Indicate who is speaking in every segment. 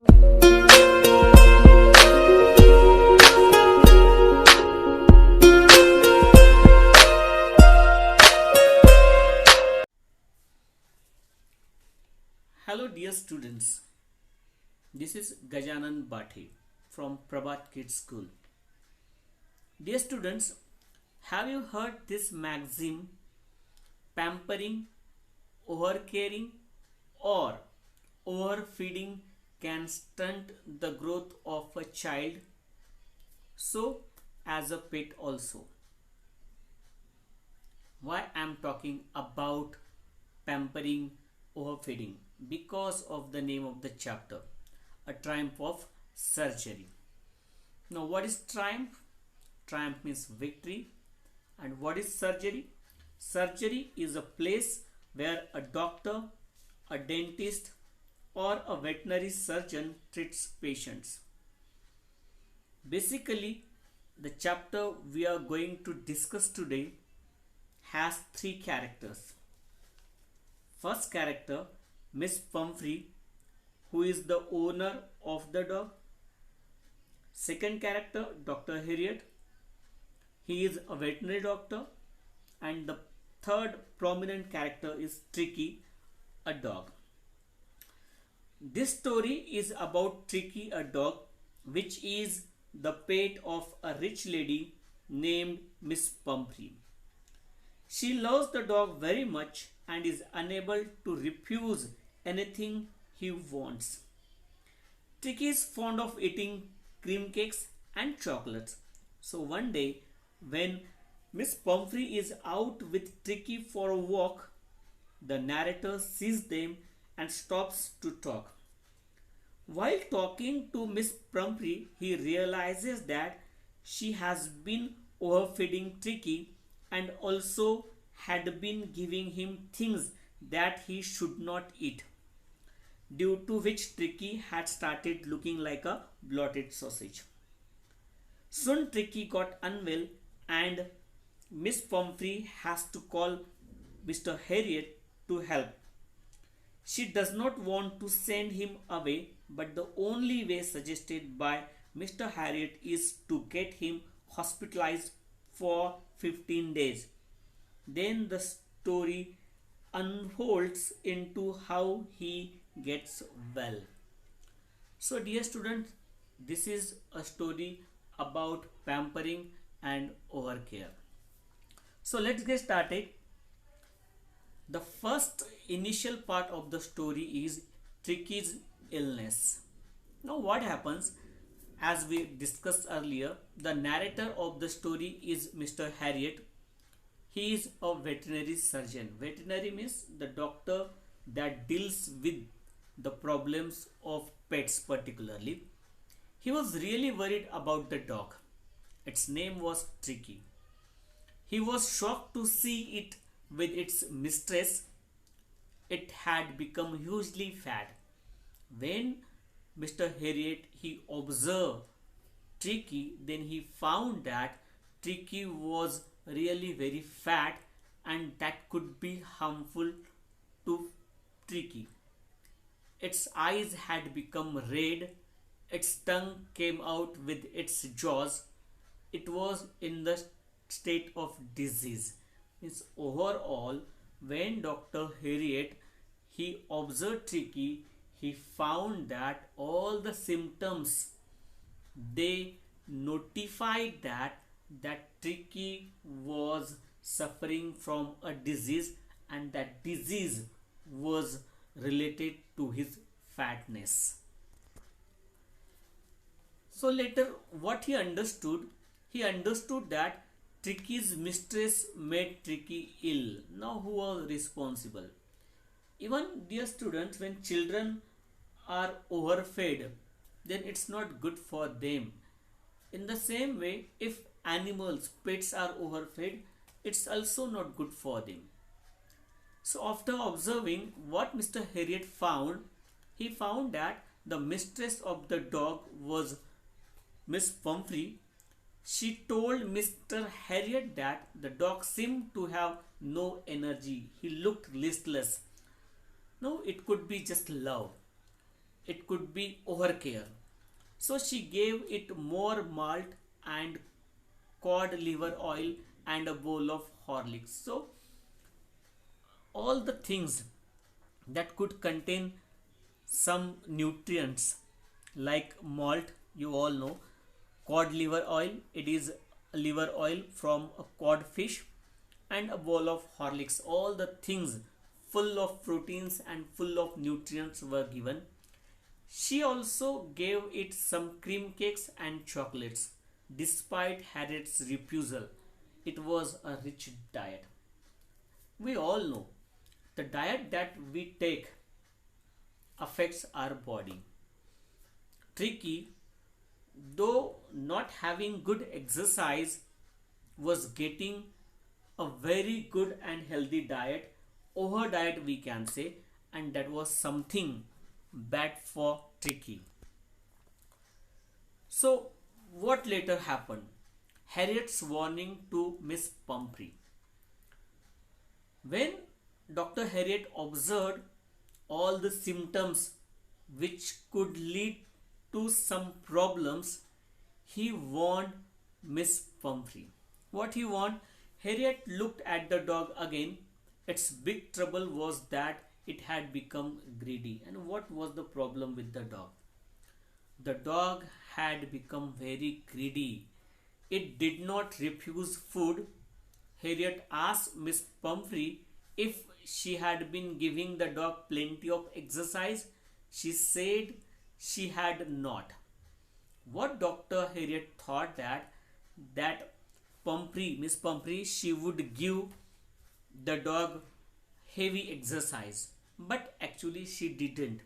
Speaker 1: Hello dear students, this is Gajanan Bhathi from Prabhat Kids School. Dear students, have you heard this maxim, pampering, overcaring or overfeeding can stunt the growth of a child, so as a pet also. Why I am talking about pampering, overfeeding? Because of the name of the chapter, a triumph of surgery. Now what is triumph? Triumph means victory. And what is surgery? Surgery is a place where a doctor, a dentist or a veterinary surgeon treats patients. Basically, the chapter we are going to discuss today has three characters. First character, Miss Pumphrey, who is the owner of the dog. Second character, Dr. Harriet. He is a veterinary doctor. And the third prominent character is Tricky, a dog. This story is about Tricky, a dog, which is the pet of a rich lady named Miss Pumphrey. She loves the dog very much and is unable to refuse anything he wants. Tricky is fond of eating cream cakes and chocolates. So one day, when Miss Pumphrey is out with Tricky for a walk, the narrator sees them and stops to talk. While talking to Miss Pumphrey, he realizes that she has been overfeeding Tricky and also had been giving him things that he should not eat, due to which Tricky had started looking like a bloated sausage. Soon Tricky got unwell and Miss Pumphrey has to call Mr. Harriet to help. She does not want to send him away, but the only way suggested by Mr. Harriet is to get him hospitalized for 15 days. Then the story unfolds into how he gets well. So dear students, this is a story about pampering and overcare. So let's get started. The first initial part of the story is Tricky's illness. Now what happens, as we discussed earlier, the narrator of the story is Mr. Harriet. He is a veterinary surgeon. Veterinary means the doctor that deals with the problems of pets particularly. He was really worried about the dog. Its name was Tricky. He was shocked to see it with its mistress. It had become hugely fat. When Mr. Harriet he observed Tricky, then he found that Tricky was really very fat and that could be harmful to Tricky. Its eyes had become red, its tongue came out with its jaws. It was in the state of disease. Means overall, when Dr. Harriet he observed Tricky, he found that all the symptoms they notified that Tricky was suffering from a disease and that disease was related to his fatness. So later what he understood that Tricky's mistress made Tricky ill. Now who was responsible? Even dear students, when children are overfed, then it's not good for them. In the same way, if animals, pets are overfed, it's also not good for them. So after observing what Mr. Harriet found, he found that the mistress of the dog was Miss Pumphrey. She told Mr. Harriet that the dog seemed to have no energy. He looked listless. No, it could be just love. it could be overcare. So she gave it more malt and cod liver oil and a bowl of Horlicks. So all the things that could contain some nutrients like malt, you all know, cod liver oil, it is liver oil from a cod fish, and a bowl of Horlicks. All the things full of proteins and full of nutrients were given. She also gave it some cream cakes and chocolates. Despite Harriet's refusal, it was a rich diet. We all know the diet that we take affects our body. Tricky, though not having good exercise, was getting a very good and healthy diet, over diet we can say, and that was something bad for Tricky. So, what later happened? Harriet's warning to Miss Pumphrey. When Dr. Harriet observed all the symptoms which could lead to some problems, he warned Miss Pumphrey. What he warned? Harriet looked at the dog again. Its big trouble was that it had become greedy. And what was the problem with the dog? The dog had become very greedy. It did not refuse food. Harriet asked Miss Pumphrey if she had been giving the dog plenty of exercise. She said she had not. What Dr. Harriet thought that Miss Pumphrey, she would give the dog heavy exercise, but actually she didn't.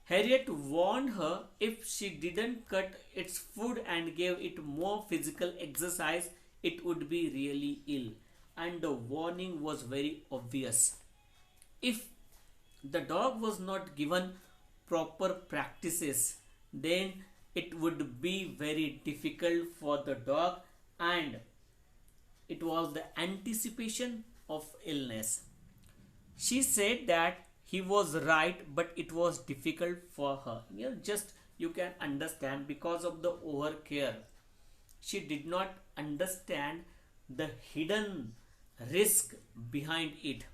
Speaker 1: Harriet warned her if she didn't cut its food and gave it more physical exercise, it would be really ill. And the warning was very obvious. If the dog was not given proper practices, then it would be very difficult for the dog, and it was the anticipation of illness. She said that he was right, but it was difficult for her. You can understand, because of the overcare. She did not understand the hidden risk behind it.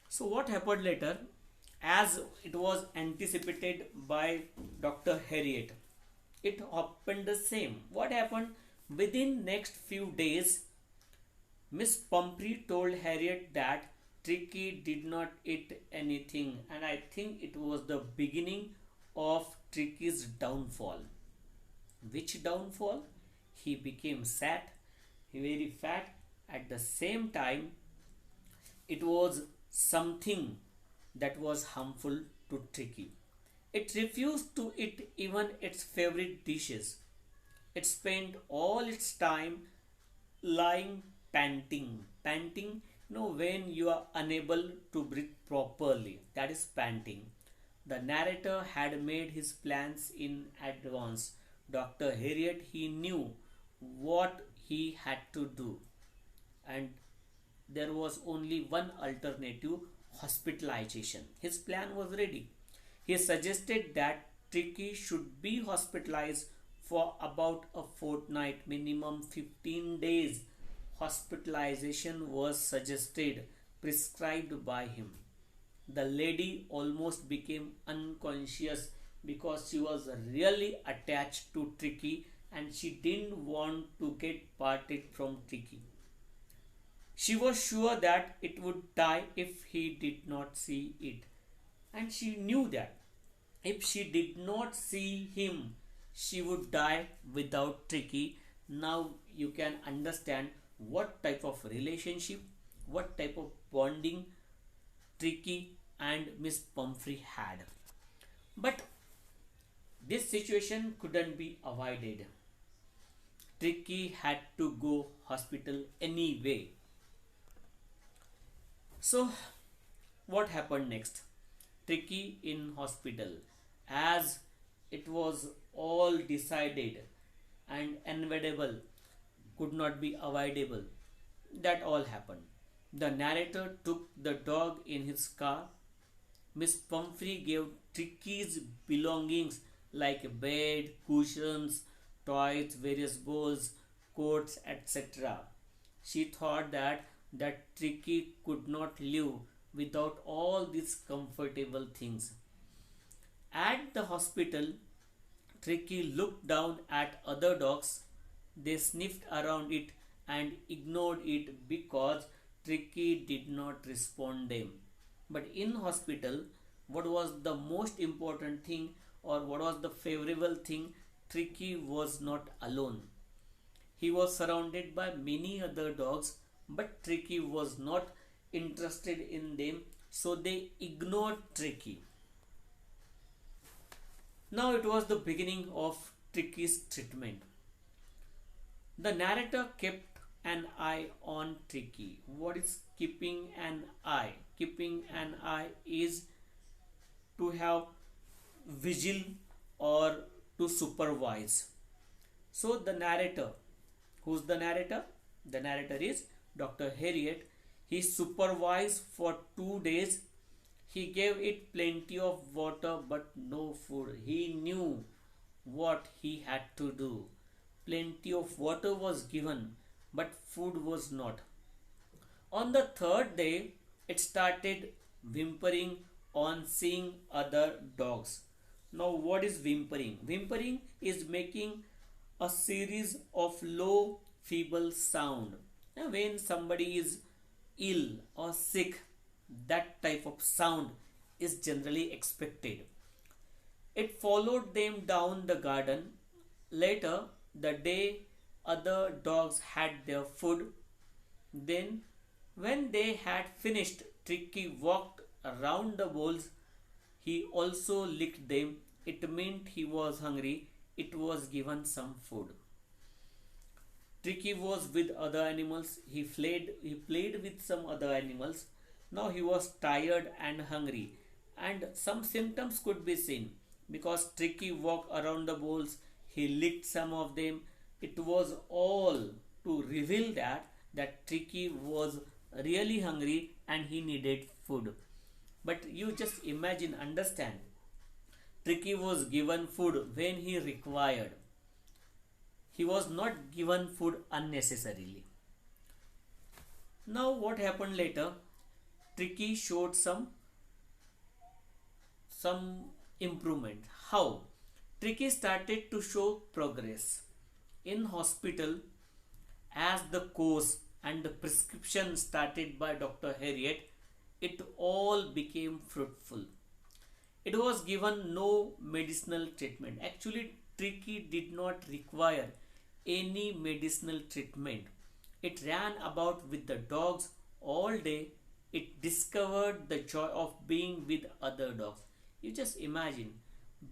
Speaker 1: So what happened later? As it was anticipated by Dr. Harriet, it happened the same. What happened? Within next few days, Miss Pumphrey told Harriet that Tricky did not eat anything, and I think it was the beginning of Tricky's downfall. Which downfall? He became very fat. At the same time, it was something that was harmful to Tricky. It refused to eat even its favorite dishes. It spent all its time lying panting. Panting, when you are unable to breathe properly, that is panting. The narrator had made his plans in advance. Dr. Harriet, he knew what he had to do, and there was only one alternative: hospitalization. His plan was ready. He suggested that Tricky should be hospitalized for about a fortnight, minimum 15 days. Hospitalization was suggested, prescribed by him. The lady almost became unconscious because she was really attached to Tricky and she didn't want to get parted from Tricky. She was sure that it would die if he did not see it. And she knew that if she did not see him, she would die without Tricky. Now you can understand what type of relationship, what type of bonding Tricky and Miss Pumphrey had. But this situation couldn't be avoided. Tricky had to go hospital anyway. So what happened next? Tricky in hospital, as it was all decided and inevitable, could not be avoidable. That all happened. The narrator took the dog in his car. Miss Pumphrey gave Tricky's belongings like bed, cushions, toys, various bowls, coats, etc. She thought that Tricky could not live without all these comfortable things. At the hospital, Tricky looked down at other dogs. They sniffed around it and ignored it because Tricky did not respond them. But in hospital, what was the most important thing or what was the favorable thing? Tricky was not alone. He was surrounded by many other dogs, but Tricky was not interested in them, so they ignored Tricky. Now it was the beginning of Tricky's treatment. The narrator kept an eye on Tricky. What is keeping an eye? Keeping an eye is to have vigil or to supervise. So the narrator, who's the narrator? The narrator is Dr. Harriet. He supervised for 2 days. He gave it plenty of water but no food. He knew what he had to do. Plenty of water was given, but food was not. On the third day, it started whimpering on seeing other dogs. Now, what is whimpering? Whimpering is making a series of low, feeble sound. Now, when somebody is ill or sick, that type of sound is generally expected. It followed them down the garden. Later, the day other dogs had their food, then when they had finished, Tricky walked around the bowls. He also licked them. It meant he was hungry. It was given some food. Tricky was with other animals. He played with some other animals. Now he was tired and hungry, and some symptoms could be seen because Tricky walked around the bowls. He licked some of them. It was all to reveal that Tricky was really hungry and he needed food. But you just imagine, understand. Tricky was given food when he required. He was not given food unnecessarily. Now what happened later? Tricky showed some improvement. How? Tricky started to show progress. In hospital, as the course and the prescription started by Dr. Harriet, it all became fruitful. It was given no medicinal treatment. Actually, Tricky did not require any medicinal treatment. It ran about with the dogs all day. It discovered the joy of being with other dogs. You just imagine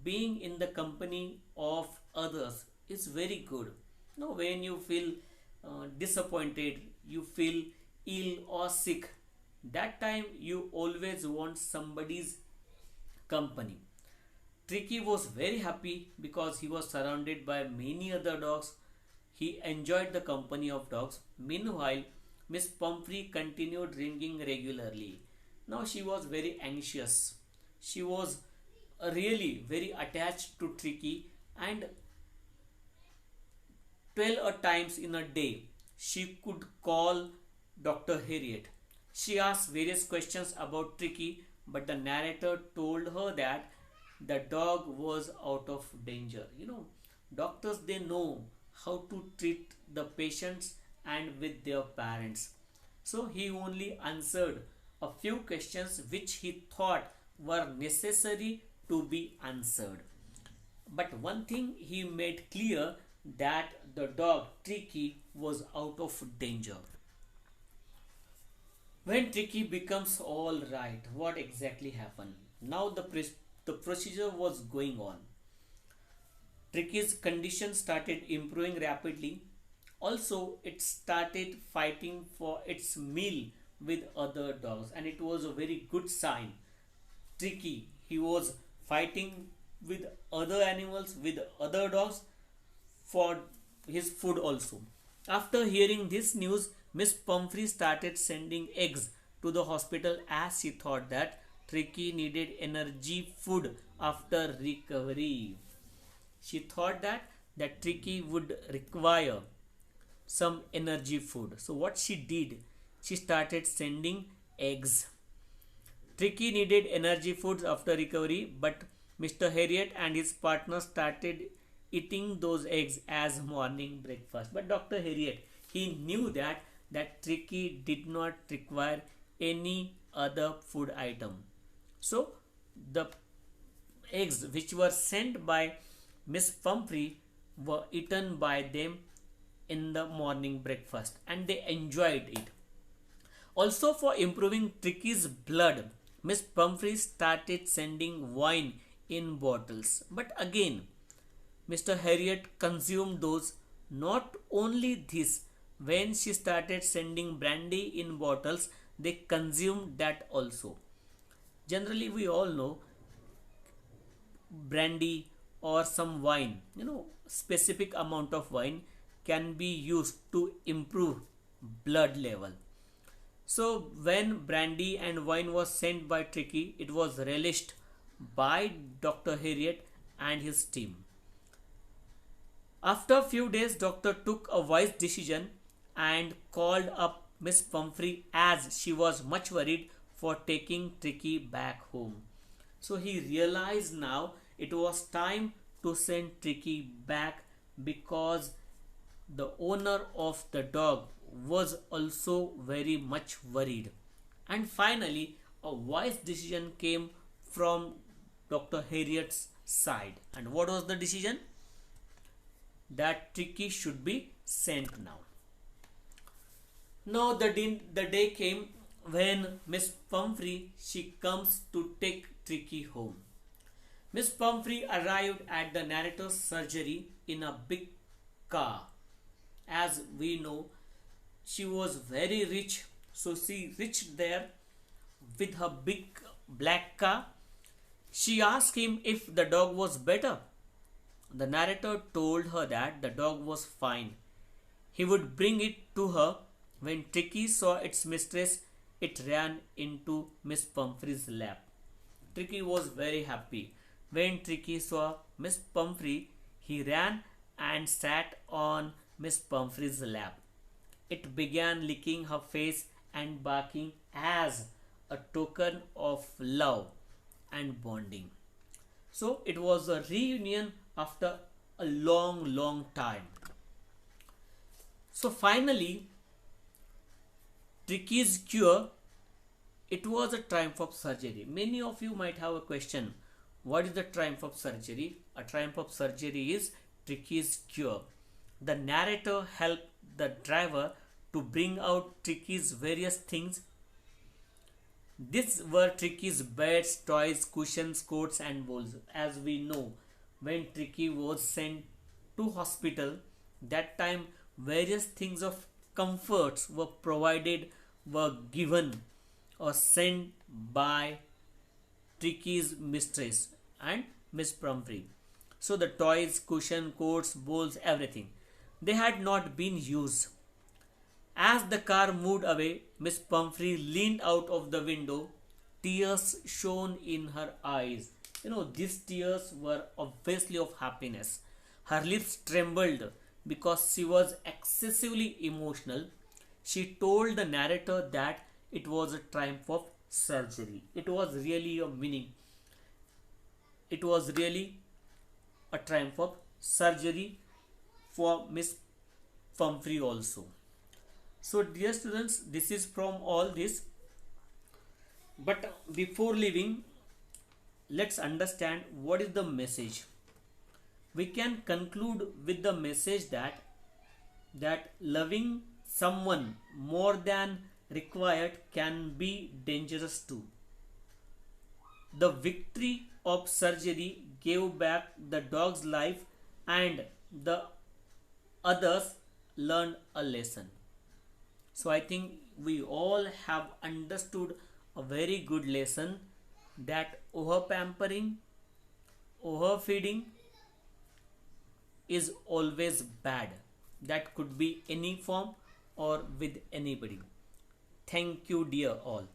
Speaker 1: being in the company of others is very good. Now, when you feel disappointed, you feel ill or sick, that time you always want somebody's company. Tricky was very happy because he was surrounded by many other dogs. He enjoyed the company of dogs. Meanwhile, Miss Pumphrey continued ringing regularly. Now she was very anxious. She was really very attached to Tricky, and 12 times in a day she could call Dr. Harriet. She asked various questions about Tricky, but the narrator told her that the dog was out of danger. Doctors, they know how to treat the patients and with their parents. So he only answered a few questions which he thought were necessary to be answered. But one thing he made clear, that the dog Tricky was out of danger. When Tricky becomes all right, what exactly happened? Now the procedure was going on. Tricky's condition started improving rapidly. Also, it started fighting for its meal with other dogs, and it was a very good sign. Tricky, he was fighting with other animals, with other dogs for his food also. After hearing this news, Miss Pumphrey started sending eggs to the hospital as she thought that Tricky needed energy food after recovery. She thought that Tricky would require some energy food. So what she did, she started sending eggs. Tricky needed energy foods after recovery, but Mr. Harriet and his partner started eating those eggs as morning breakfast. But Dr. Harriet, he knew that Tricky did not require any other food item. So the eggs which were sent by Miss Pumphrey were eaten by them in the morning breakfast and they enjoyed it. Also, for improving Tricky's blood, Miss Pumphrey started sending wine in bottles. But again, Mr. Harriet consumed those. Not only this, when she started sending brandy in bottles, they consumed that also. Generally, we all know brandy or some wine, specific amount of wine can be used to improve blood level. So when brandy and wine was sent by Tricky, it was relished by Dr. Harriet and his team. After a few days, doctor took a wise decision and called up Miss Pumphrey as she was much worried for taking Tricky back home. So he realized now it was time to send Tricky back because the owner of the dog was also very much worried. And finally, a wise decision came from Dr. Harriet's side. And what was the decision? That Tricky should be sent now. Now the day came when Miss Pumphrey she comes to take Tricky home. Miss Pumphrey arrived at the narrator's surgery in a big car. As we know, she was very rich, so she reached there with her big black car. She asked him if the dog was better. The narrator told her that the dog was fine. He would bring it to her. When Tricky saw its mistress, it ran into Miss Pumphrey's lap. Tricky was very happy. When Tricky saw Miss Pumphrey, he ran and sat on Miss Pumphrey's lap. It began licking her face and barking as a token of love and bonding. So it was a reunion after a long time. So finally, Tricky's cure, it was a triumph of surgery. Many of you might have a question. What is the triumph of surgery? A triumph of surgery is Tricky's cure. The narrator helped the driver to bring out Tricky's various things. These were Tricky's beds, toys, cushions, coats and bowls. As we know, when Tricky was sent to hospital, that time various things of comforts were provided, were given or sent by Tricky's mistress and Miss Pumphrey. So the toys, cushion, coats, bowls, everything, they had not been used. As the car moved away, Miss Pumphrey leaned out of the window. Tears shone in her eyes. These tears were obviously of happiness. Her lips trembled because she was excessively emotional. She told the narrator that it was a triumph of surgery. It was really a meaning. It was really a triumph of surgery for Miss Pumphrey also. So dear students, this is from all this. But before leaving, let's understand what is the message. We can conclude with the message that loving someone more than required can be dangerous too. The victory of surgery gave back the dog's life and the others learned a lesson. So I think we all have understood a very good lesson that over pampering, over feeding is always bad. That could be any form or with anybody. Thank you dear all.